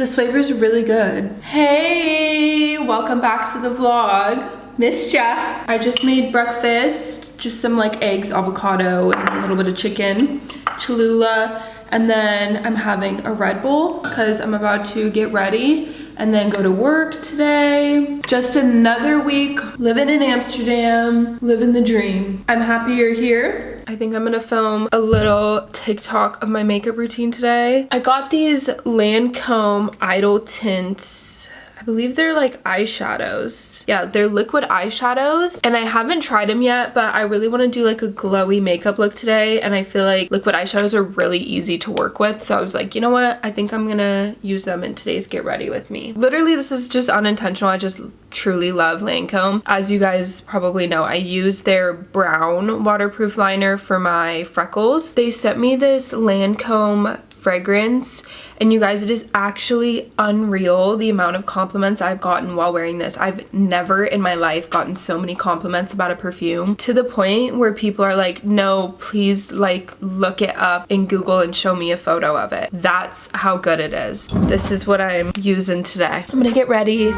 This flavor is really good. Hey, welcome back to the vlog. Missed ya. I just made breakfast, just some like eggs, avocado, and a little bit of chicken, Cholula, and then I'm having a Red Bull because I'm about to get ready and then go to work today. Just another week living in Amsterdam, living the dream. I'm happy you're here. I think I'm gonna film a little TikTok of my makeup routine today. I got these Lancome Idol tints. I believe they're like eyeshadows. Yeah, they're liquid eyeshadows and I haven't tried them yet, but I really want to do like a glowy makeup look today, and I feel like liquid eyeshadows are really easy to work with, so I was like, you know what, I think I'm gonna use them in today's get ready with me. Literally, this is just unintentional. I just truly love Lancome. As you guys probably know, I use their brown waterproof liner for my freckles. They sent me this Lancome fragrance, and you guys, it is actually unreal the amount of compliments I've gotten while wearing this. I've never in my life gotten so many compliments about a perfume, to the point where people are like, no, please like look it up in Google and show me a photo of it. That's how good it is. This is what I'm using today. I'm gonna get ready.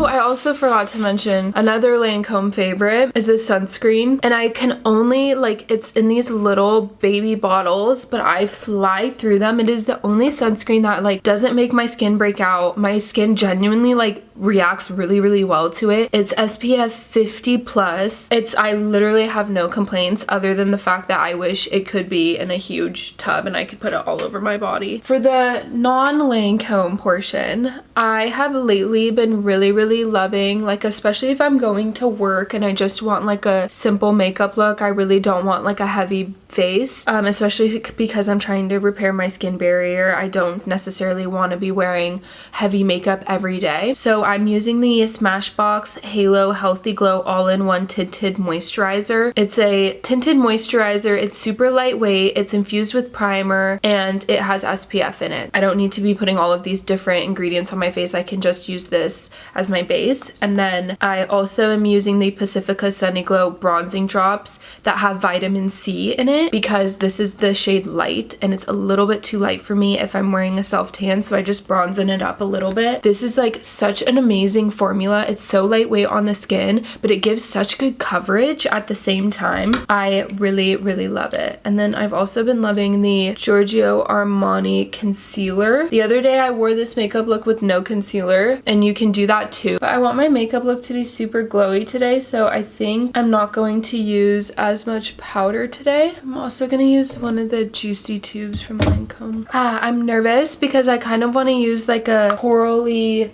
I also forgot to mention another Lancome favorite is this sunscreen, and I can only like, it's in these little baby bottles, but I fly through them. It is the only sunscreen that like doesn't make my skin break out. My skin genuinely like reacts really well to it. It's SPF 50 plus. I literally have no complaints other than the fact that I wish it could be in a huge tub and I could put it all over my body. For the non-Lancome portion, I have lately been really loving, like especially if I'm going to work and I just want like a simple makeup look. I really don't want like a heavy face, especially because I'm trying to repair my skin barrier. I don't necessarily want to be wearing heavy makeup every day. So I'm using the Smashbox Halo Healthy Glow All-in-One Tinted Moisturizer. It's a tinted moisturizer. It's super lightweight. It's infused with primer and it has SPF in it. I don't need to be putting all of these different ingredients on my face. I can just use this as my base. And then I also am using the Pacifica Sunny Glow Bronzing Drops that have vitamin C in it, because this is the shade Light and it's a little bit too light for me if I'm wearing a self tan, so I just bronzen it up a little bit. This is like such an amazing formula. It's so lightweight on the skin, but it gives such good coverage at the same time. I really love it. And then I've also been loving the Giorgio Armani concealer. The other day I wore this makeup look with no concealer, and you can do that too, but I want my makeup look to be super glowy today, so I think I'm not going to use as much powder today. I'm also gonna use one of the Juicy Tubes from Lancome. I'm nervous because I kind of want to use like a corally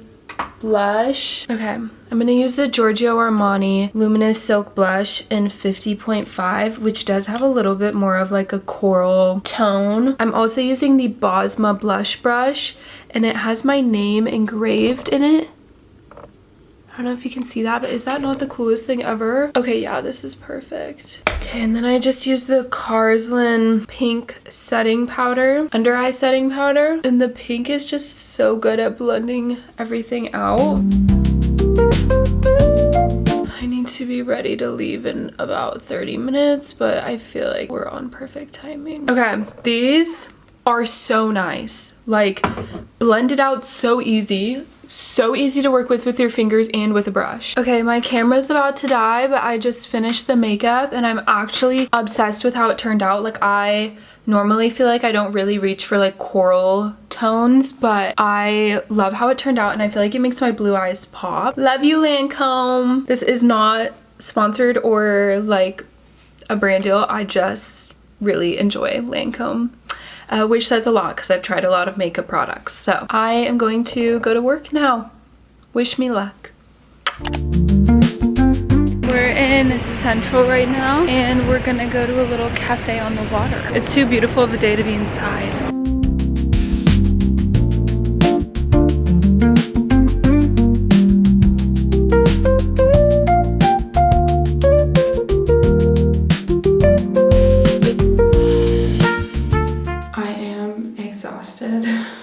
blush. Okay, I'm gonna use the Giorgio Armani Luminous Silk Blush in 50.5, which does have a little bit more of like a coral tone. I'm also using the Bosma blush brush, and it has my name engraved in it. I don't know if you can see that, but is that not the coolest thing ever? Okay, yeah, this is perfect. Okay, and then I just use the Carslin pink setting powder, under eye setting powder, and the pink is just so good at blending everything out. I need to be ready to leave in about 30 minutes, but I feel like we're on perfect timing. Okay, these are so nice. Like, blended out so easy. So easy to work with your fingers and with a brush. Okay, my camera's about to die, but I just finished the makeup and I'm actually obsessed with how it turned out. Like, I normally feel like I don't really reach for like coral tones, but I love how it turned out and I feel like it makes my blue eyes pop. Love you, Lancome. This is not sponsored or like a brand deal. I just really enjoy Lancome. Which says a lot because I've tried a lot of makeup products. So I am going to go to work now. Wish me luck. We're in Central right now and we're gonna go to a little cafe on the water. It's too beautiful of a day to be inside.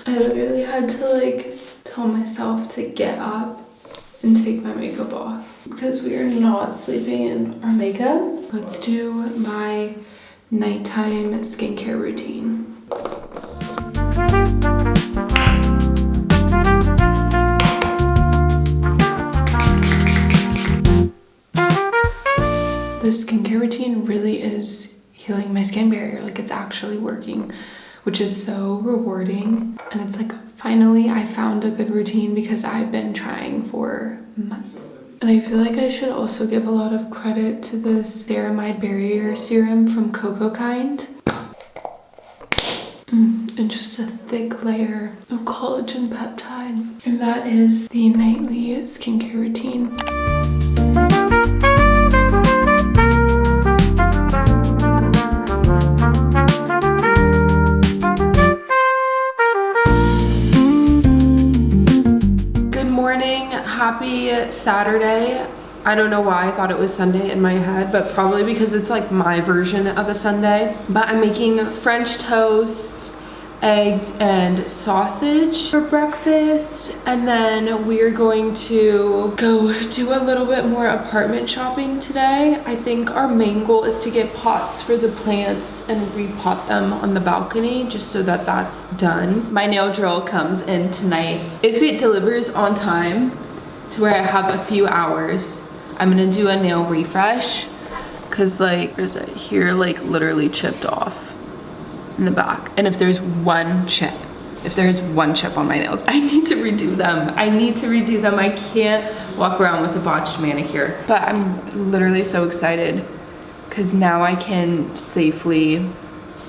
I literally had to like tell myself to get up and take my makeup off because we are not sleeping in our makeup. Let's do my nighttime skincare routine. This skincare routine really is healing my skin barrier. Like, it's actually working, which is so rewarding. And it's like, finally I found a good routine because I've been trying for months. And I feel like I should also give a lot of credit to this Ceramide Barrier Serum from Coco Kind. And just a thick layer of collagen peptide. And that is the nightly skincare routine. Good morning, happy Saturday. I don't know why I thought it was Sunday in my head, but probably because it's like my version of a Sunday. But I'm making French toast, eggs, and sausage for breakfast. And then we're going to go do a little bit more apartment shopping today. I think our main goal is to get pots for the plants and repot them on the balcony, just so that that's done. My nail drill comes in tonight. If it delivers on time to where I have a few hours, I'm gonna do a nail refresh, cause like, there's a here like literally chipped off in the back. And if there's one chip on my nails, I need to redo them. I can't walk around with a botched manicure. But I'm literally so excited because now I can safely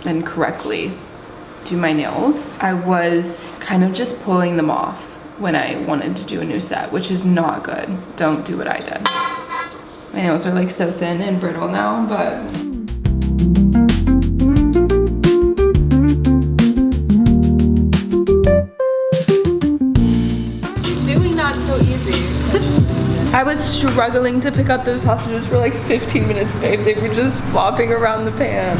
and correctly do my nails. I was kind of just pulling them off when I wanted to do a new set, which is not good. Don't do what I did. My nails are like so thin and brittle now, but doing not so easy. I was struggling to pick up those sausages for like 15 minutes, babe. They were just flopping around the pan.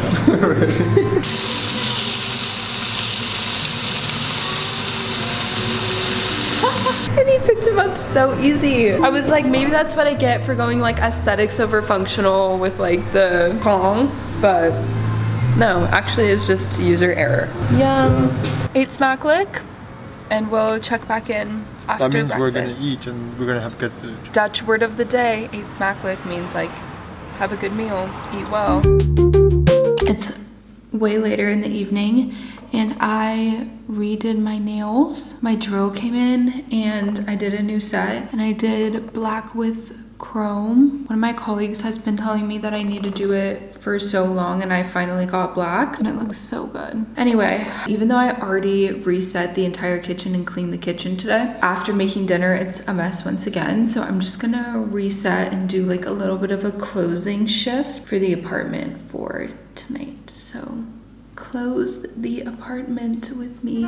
And he picked him up so easy. I was like, maybe that's what I get for going like aesthetics over functional with like the Kong, but no, actually it's just user error. Yum. Ate smack lick, and we'll check back in after That means breakfast. we're gonna eat and we're gonna have good food. Dutch word of the day, ate smack lick, means like have a good meal, eat well. It's way later in the evening and I redid my nails. My drill came in and I did a new set, and I did black with chrome. One of my colleagues has been telling me that I need to do it for so long, and I finally got black and it looks so good. Anyway, even though I already reset the entire kitchen and cleaned the kitchen today, after making dinner it's a mess once again, so I'm just gonna reset and do like a little bit of a closing shift for the apartment for tonight. So close the apartment with me.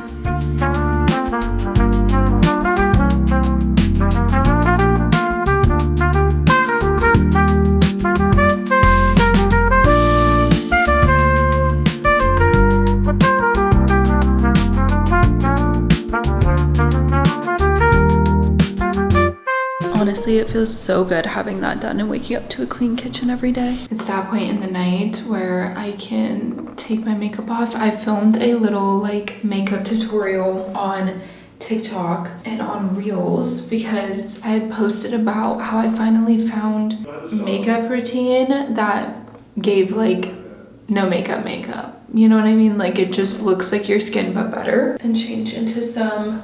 Honestly, it feels so good having that done and waking up to a clean kitchen every day. It's that point in the night where I can take my makeup off. I filmed a little like makeup tutorial on TikTok and on Reels because I had posted about how I finally found makeup routine that gave like no makeup. You know what I mean? Like it just looks like your skin but better. And change into some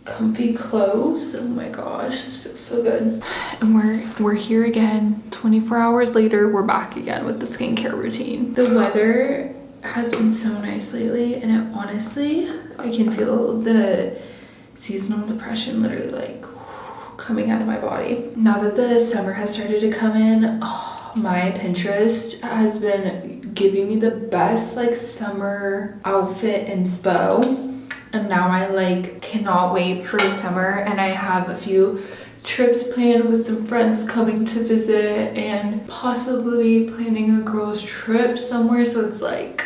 comfy clothes. Oh my gosh, this feels so good. And we're here again. 24 hours later, we're back again with the skincare routine. The weather has been so nice lately, and it honestly, I can feel the seasonal depression literally like coming out of my body. Now that the summer has started to come in, oh, my Pinterest has been giving me the best like summer outfit inspo. And now I like cannot wait for summer, and I have a few trips planned with some friends coming to visit and possibly planning a girls trip somewhere. So it's like,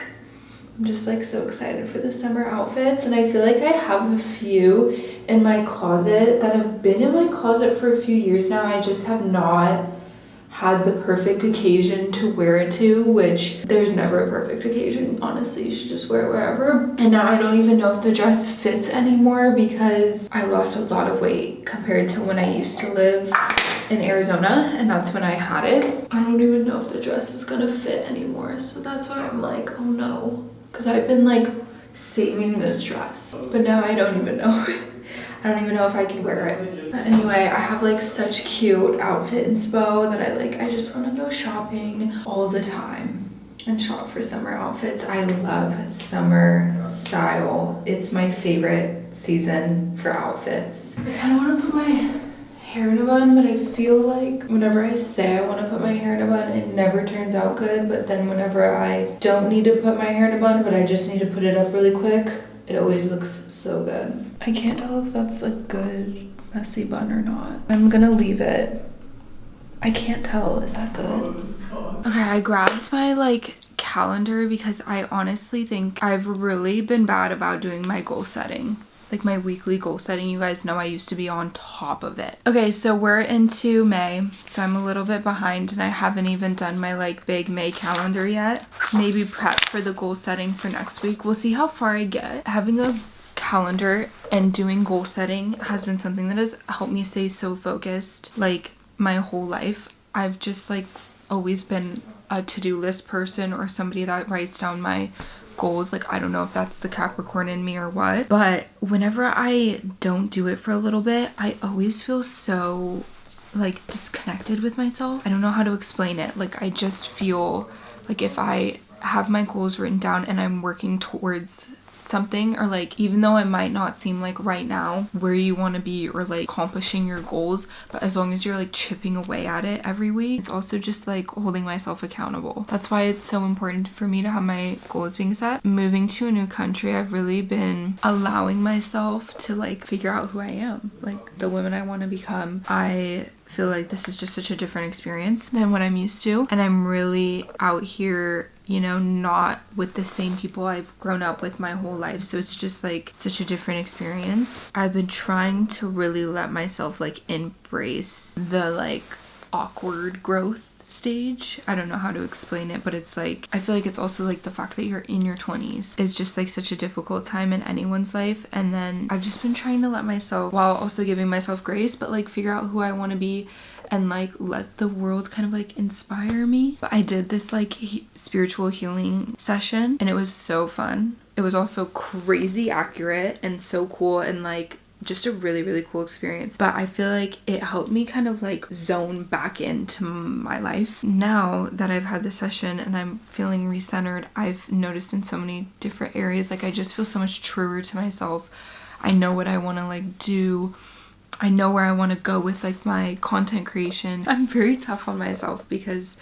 I'm just like so excited for the summer outfits. And I feel like I have a few in my closet that have been in my closet for a few years now. I just have not had the perfect occasion to wear it to, which there's never a perfect occasion. Honestly, you should just wear it wherever. And now I don't even know if the dress fits anymore because I lost a lot of weight compared to when I used to live in Arizona, and that's when I had it. I don't even know if the dress is gonna fit anymore, so that's why I'm like, oh no, because I've been like saving this dress, but now I don't even know. I don't even know if I can wear it. But anyway, I have like such cute outfit inspo that I just want to go shopping all the time and shop for summer outfits. I love summer style. It's my favorite season for outfits. I kind of want to put my hair in a bun, but I feel like whenever I say I want to put my hair in a bun, it never turns out good. But then whenever I don't need to put my hair in a bun, but I just need to put it up really quick, it always looks so good. I can't tell if that's a good messy bun or not. I'm gonna leave it. I can't tell, is that good? Okay, I grabbed my like calendar because I honestly think I've really been bad about doing my goal setting. Like my weekly goal setting. You guys know I used to be on top of it. Okay, so we're into May, so I'm a little bit behind and I haven't even done my like big May calendar yet. Maybe prep for the goal setting for next week. We'll see how far I get. Having a calendar and doing goal setting has been something that has helped me stay so focused like my whole life. I've just like always been a to-do list person or somebody that writes down my goals. Like, I don't know if that's the Capricorn in me or what, but whenever I don't do it for a little bit, I always feel so like disconnected with myself. I don't know how to explain it. Like, I just feel like if I have my goals written down and I'm working towards something, or like even though it might not seem like right now where you want to be or like accomplishing your goals, but as long as you're like chipping away at it every week, it's also just like holding myself accountable. That's why it's so important for me to have my goals being set. Moving to a new country, I've really been allowing myself to like figure out who I am, like the woman I want to become. I feel like this is just such a different experience than what I'm used to, and I'm really out here, you know, not with the same people I've grown up with my whole life, so it's just like such a different experience. I've been trying to really let myself like embrace the like awkward growth stage. I don't know how to explain it, but it's like I feel like it's also like the fact that you're in your 20s is just like such a difficult time in anyone's life, and then I've just been trying to let myself, while also giving myself grace, but like figure out who I want to be and like let the world kind of like inspire me. But I did this like spiritual healing session and it was so fun. It was also crazy accurate and so cool, and like just a really, really cool experience. But I feel like it helped me kind of like zone back into my life. Now that I've had this session and I'm feeling recentered, I've noticed in so many different areas, like I just feel so much truer to myself. I know what I want to like do. I know where I want to go with like my content creation. I'm very tough on myself because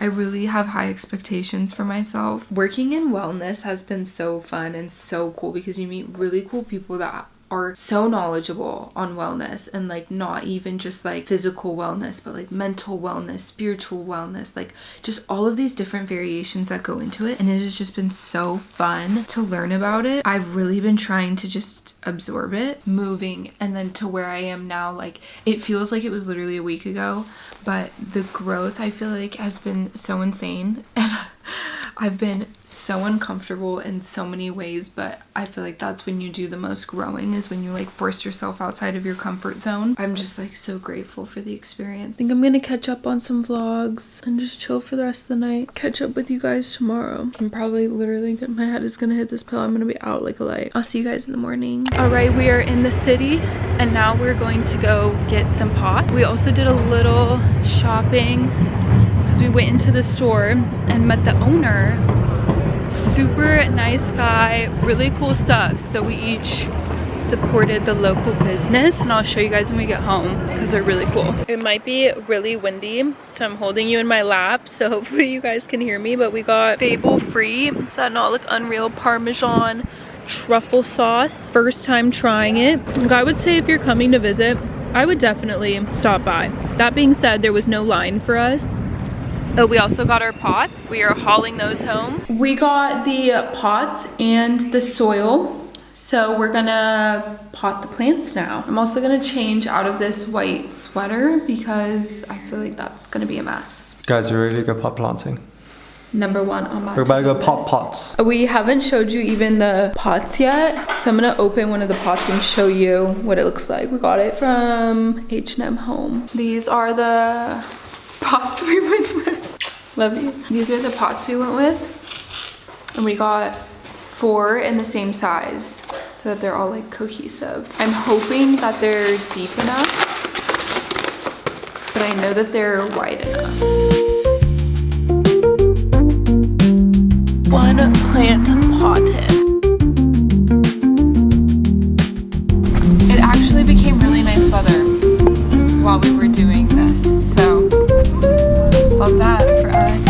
I really have high expectations for myself. Working in wellness has been so fun and so cool because you meet really cool people that are so knowledgeable on wellness, and like not even just like physical wellness, but like mental wellness, spiritual wellness, like just all of these different variations that go into it, and it has just been so fun to learn about it. I've really been trying to just absorb it, moving, and then to where I am now, like it feels like it was literally a week ago, but the growth I feel like has been so insane, and I've been so uncomfortable in so many ways, but I feel like that's when you do the most growing, is when you like force yourself outside of your comfort zone. I'm just like so grateful for the experience. I think I'm gonna catch up on some vlogs and just chill for the rest of the night. Catch up with you guys tomorrow. I'm probably literally my head is gonna hit this pillow. I'm gonna be out like a light. I'll see you guys in the morning. All right, we are in the city and now we're going to go get some pot. We also did a little shopping. We went into the store and met the owner. Super nice guy, really cool stuff. So we each supported the local business, and I'll show you guys when we get home because they're really cool. It might be really windy, so I'm holding you in my lap, so hopefully you guys can hear me. But we got Fable free. Does that not look unreal? Parmesan truffle sauce. First time trying it. Like, I would say if you're coming to visit, I would definitely stop by. That being said, there was no line for us. Oh, we also got our pots. We are hauling those home. We got the pots and the soil, so we're gonna pot the plants now. I'm also gonna change out of this white sweater because I feel like that's gonna be a mess. Guys, you really good pot planting. #1 on my We're about to go to-do pop list. pots. We haven't showed you even the pots yet, so I'm gonna open one of the pots and show you what it looks like. We got it from H&M Home. These are the pots we went with. Love you. These are the pots we went with, and we got 4 in the same size so that they're all like cohesive. I'm hoping that they're deep enough, but I know that they're wide enough. One plant potted. It actually became really nice weather while we were doing this, so love that for us.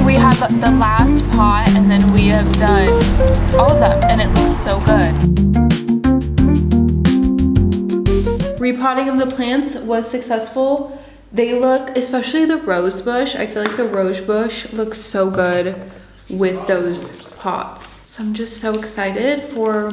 We have the last pot, and then we have done all of them, and it looks so good. Repotting of the plants was successful. They look, especially the rose bush, I feel like the rose bush looks so good with those pots. So I'm just so excited for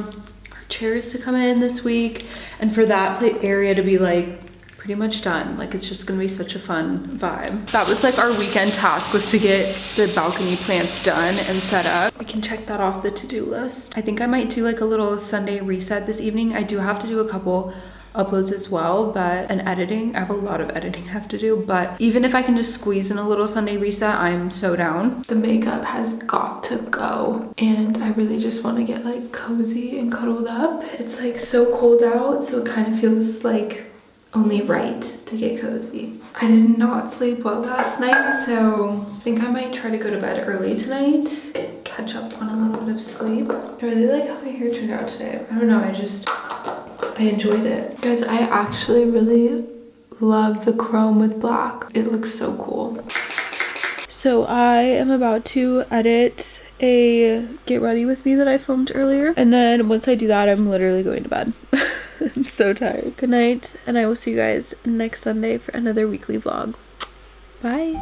our chairs to come in this week and for that area to be like pretty much done. Like, it's just gonna be such a fun vibe. That was like our weekend task, was to get the balcony plants done and set up. We can check that off the to-do list. I think I might do like a little Sunday reset this evening. I do have to do a couple uploads as well, but and editing, I have a lot of editing I have to do, but even if I can just squeeze in a little Sunday reset, I'm so down. The makeup has got to go, and I really just want to get like cozy and cuddled up. It's like so cold out, so it kind of feels like only right to get cozy. I did not sleep well last night, so I think I might try to go to bed early tonight, catch up on a little bit of sleep. I really like how my hair turned out today. I don't know, I enjoyed it. Guys, I actually really love the chrome with black. It looks so cool. So I am about to edit a get ready with me that I filmed earlier. And then once I do that, I'm literally going to bed. I'm so tired. Good night, and I will see you guys next Sunday for another weekly vlog. Bye.